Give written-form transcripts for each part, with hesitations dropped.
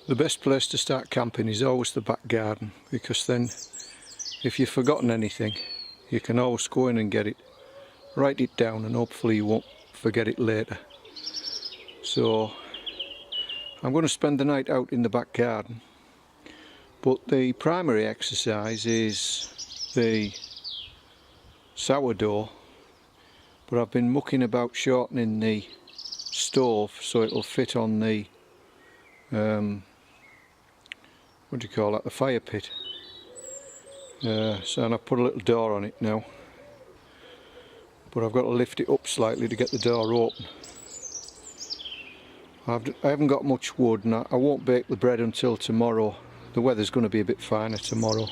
The best place to start camping is always the back garden, because then if you've forgotten anything you can always go in and get it, write it down, and hopefully you won't forget it later. So I'm going to spend the night out in the back garden, but the primary exercise is the sourdough, but I've been mucking about shortening the stove so it'll fit on the what do you call that, the fire pit. So I've put a little door on it now, but I've got to lift it up slightly to get the door open. I haven't got much wood, and I won't bake the bread until tomorrow. The weather's going to be a bit finer tomorrow,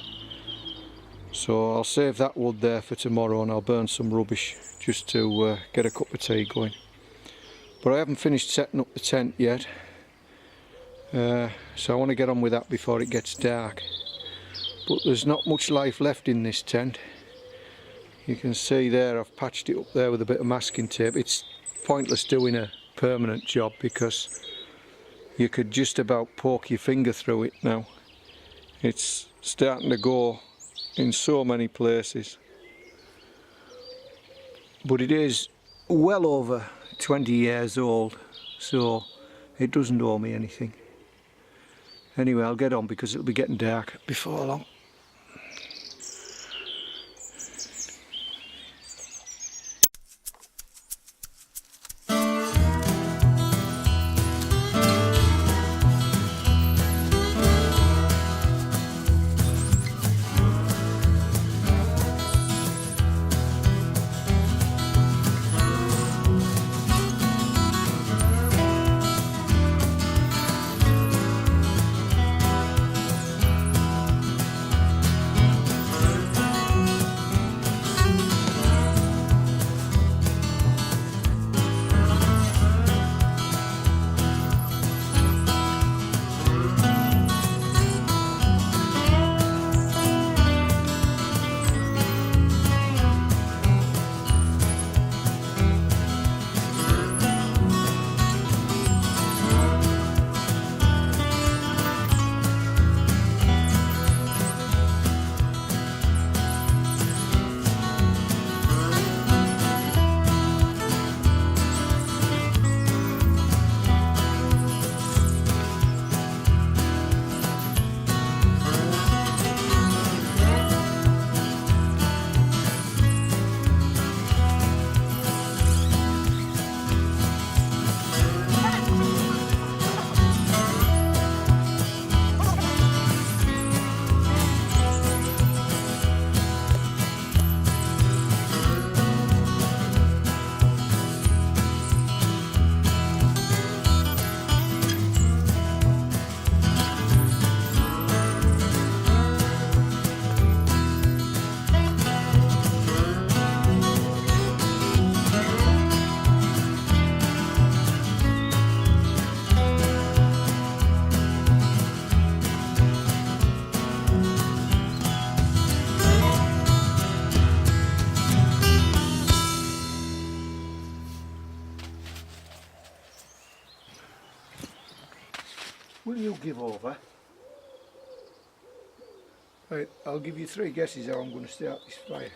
so I'll save that wood there for tomorrow, and I'll burn some rubbish just to get a cup of tea going. But I haven't finished setting up the tent yet, so I want to get on with that before it gets dark. But there's not much life left in this tent. You can see there I've patched it up there with a bit of masking tape. It's pointless doing a permanent job because you could just about poke your finger through it now. It's starting to go in so many places. But it is well over 20 years old, so it doesn't owe me anything. Anyway, I'll get on because it'll be getting dark before long. Will you give over? Right, I'll give you 3 guesses how I'm going to start this fire.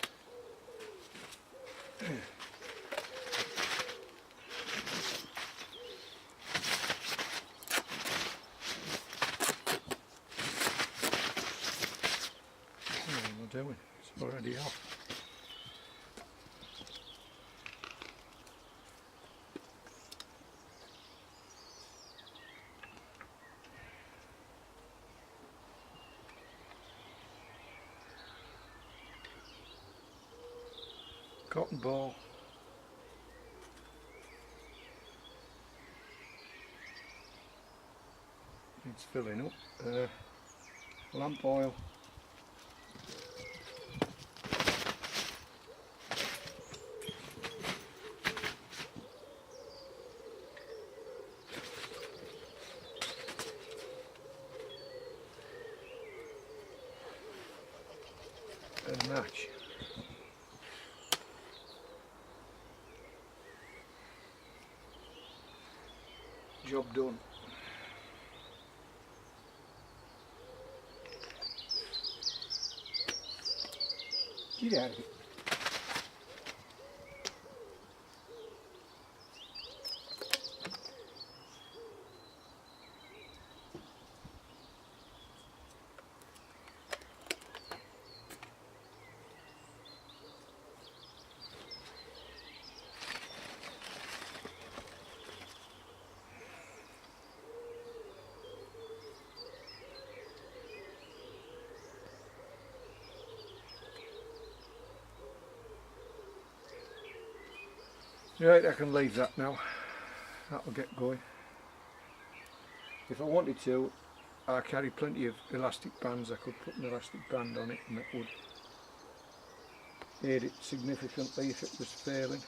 What am I doing? It's already off. Cotton ball. It's filling up. Lamp oil. A match. Job done. Get out of it. Right, I can leave that now. That'll get going. If I wanted to, I carry plenty of elastic bands. I could put an elastic band on it and that would aid it significantly if it was failing.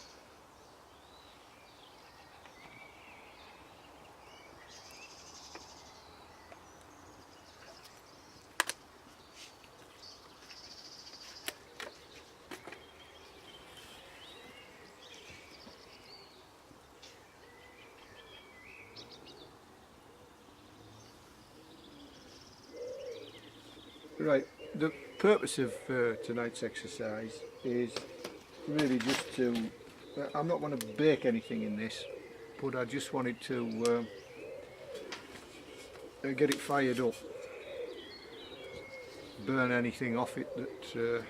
Right, the purpose of tonight's exercise is really just to, I'm not going to bake anything in this, but I just wanted to get it fired up, burn anything off it that,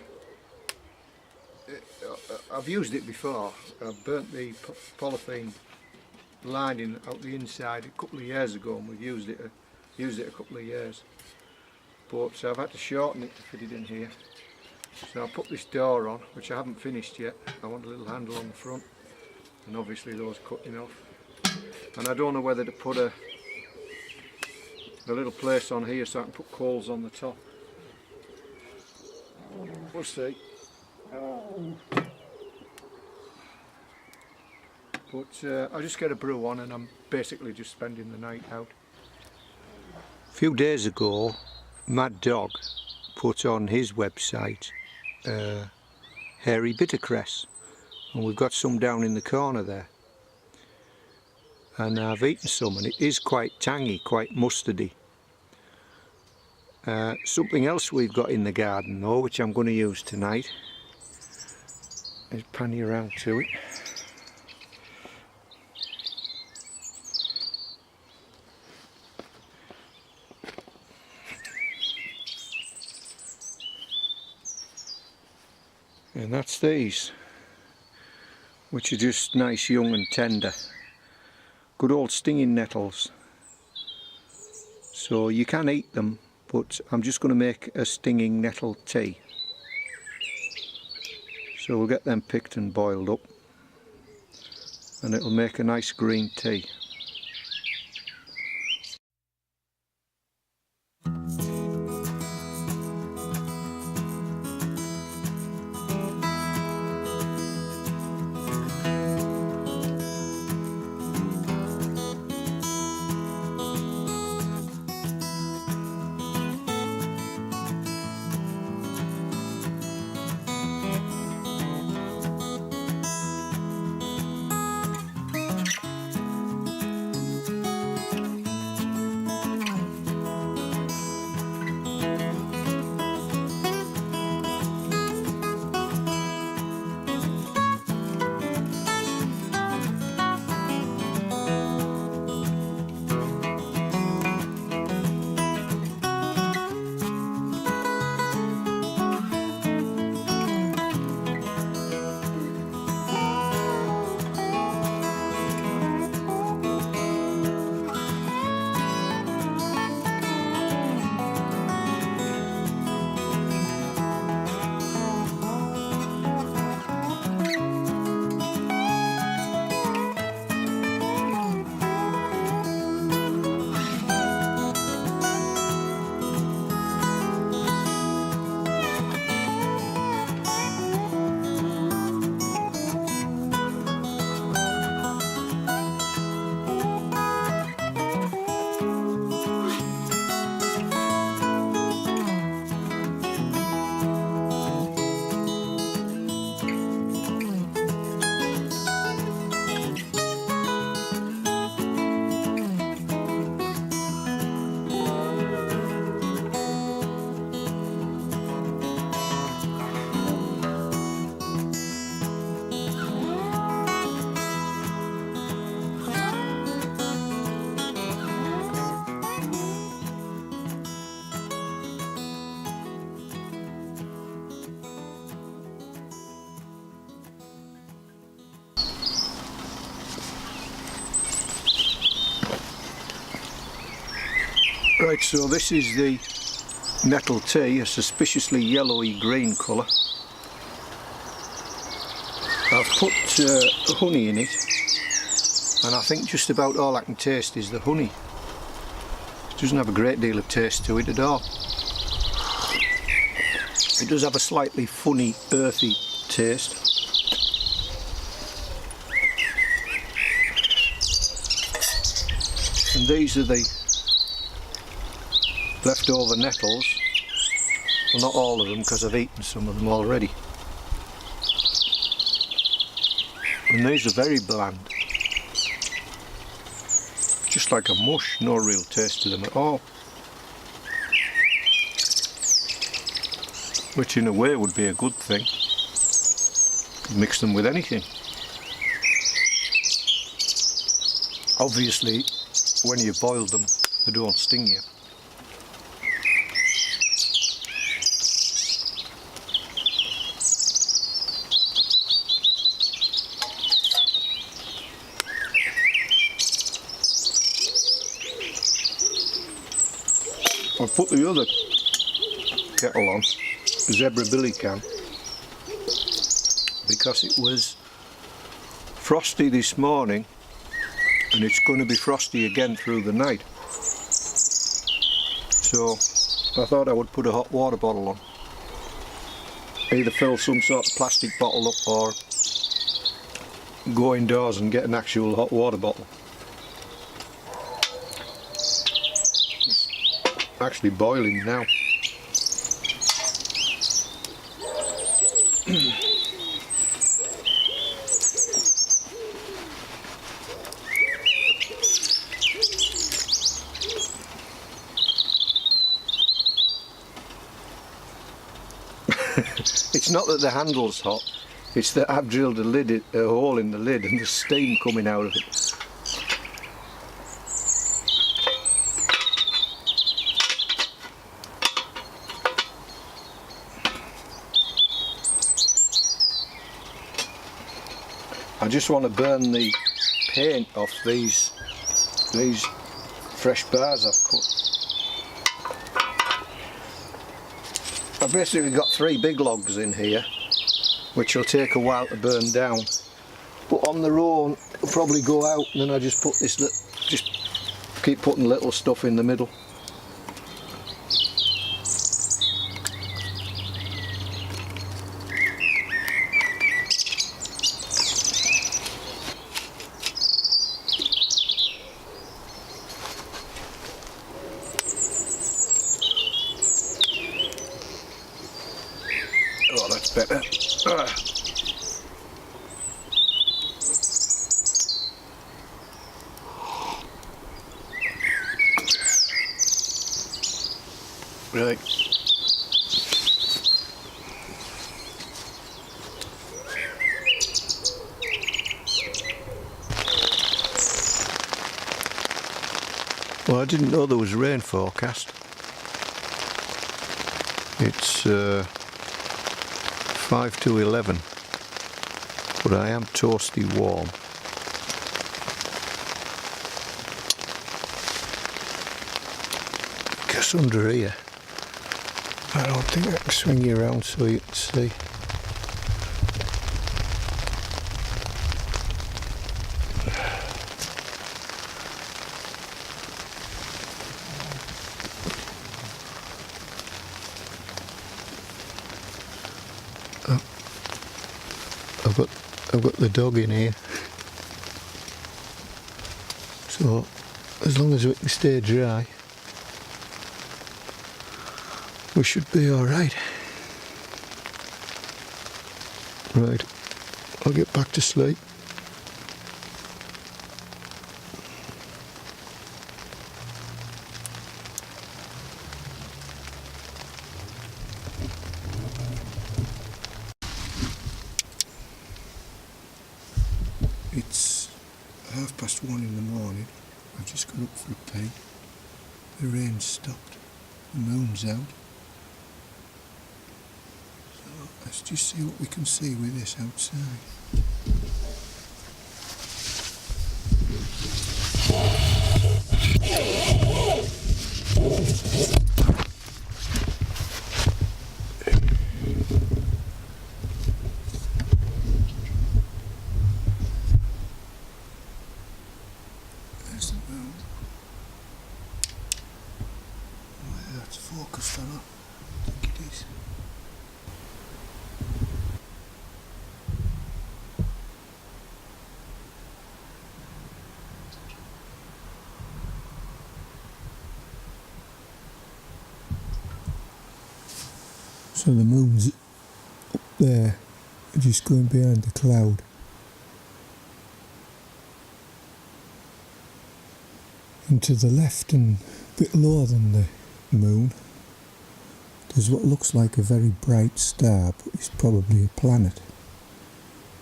I've used it before. I've burnt the polythene lining out the inside a couple of years ago, and we've used it a couple of years. But so I've had to shorten it to fit it in here. So I'll put this door on, which I haven't finished yet. I want a little handle on the front, and obviously those cutting off. And I don't know whether to put a little place on here so I can put coals on the top. We'll see. But I'll just get a brew on, and I'm basically just spending the night out. A few days ago, Mad Dog put on his website hairy bittercress, and we've got some down in the corner there, and I've eaten some and it is quite tangy, quite mustardy. Something else we've got in the garden though, which I'm going to use tonight, is pan you around to it. And that's these, which are just nice, young and tender. Good old stinging nettles. So you can eat them, but I'm just going to make a stinging nettle tea. So we'll get them picked and boiled up, and it'll make a nice green tea. Right, so this is the nettle tea, a suspiciously yellowy green colour. I've put honey in it, and I think just about all I can taste is the honey. It doesn't have a great deal of taste to it at all. It does have a slightly funny, earthy taste. And these are the leftover nettles. Well, not all of them, because I've eaten some of them already. And these are very bland. Just like a mush, no real taste to them at all. Which in a way would be a good thing. Mix them with anything. Obviously, when you boil them, they don't sting you. I put the other kettle on, zebra billy can, because it was frosty this morning and it's going to be frosty again through the night. So I thought I would put a hot water bottle on. Either fill some sort of plastic bottle up or go indoors and get an actual hot water bottle. Actually boiling now. It's not that the handle's hot, it's that I've drilled a hole in the lid and there's steam coming out of it. I just want to burn the paint off these fresh bars I've cut. I've basically got 3 big logs in here, which will take a while to burn down. But on their own, it'll probably go out, and then I just put this, just keep putting little stuff in the middle. Oh, that's better. Right. Well, I didn't know there was rain forecast. It's 5 to 11, but I am toasty warm. Guess under here, I don't think I can swing you around so you can see. I've got the dog in here, so as long as we can stay dry, we should be alright. Right, I'll get back to sleep. It's 1:30 in the morning. I've just got up for a pee. The rain's stopped. The moon's out. So let's just see what we can see with this outside. So the moon's up there, just going behind the cloud. And to the left and a bit lower than the moon, there's what looks like a very bright star, but it's probably a planet.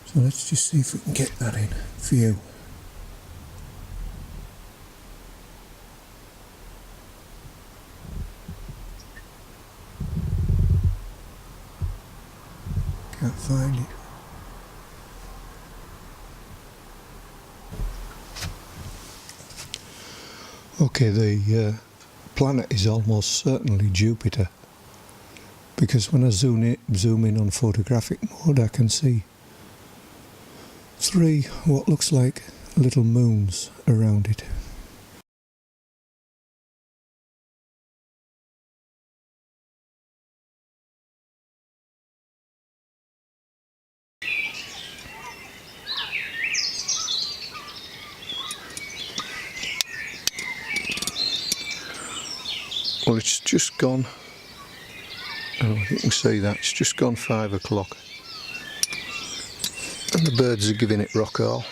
So let's just see if we can get that in view. Can't find it. Okay, the planet is almost certainly Jupiter, because when I zoom in on photographic mode, I can see 3 what looks like little moons around it. Well, it's just gone, I don't know if you can see that, it's just gone 5 o'clock. And the birds are giving it rock all.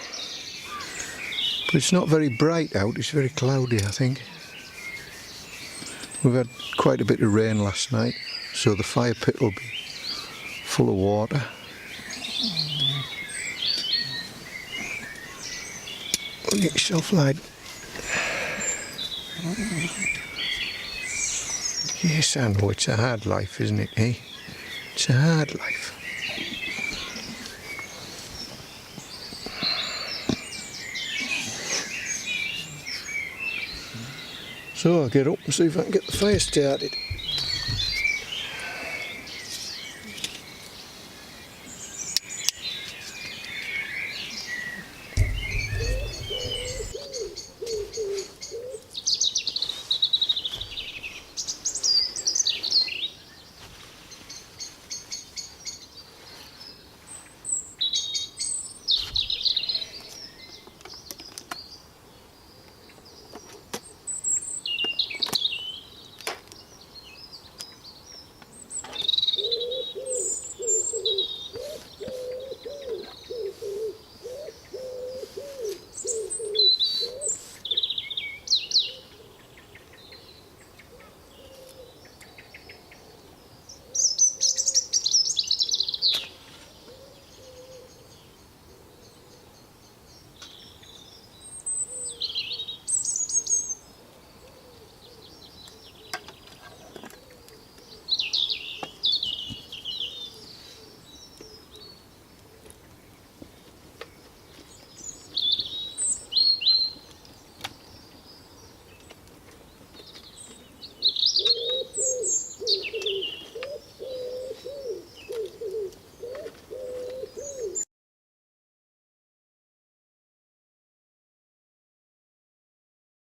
But it's not very bright out, it's very cloudy, I think. We've had quite a bit of rain last night, so the fire pit will be full of water. Look at yourself, lad. Yes, I know, it's a hard life, isn't it, eh? It's a hard life. So I'll get up and see if I can get the fire started.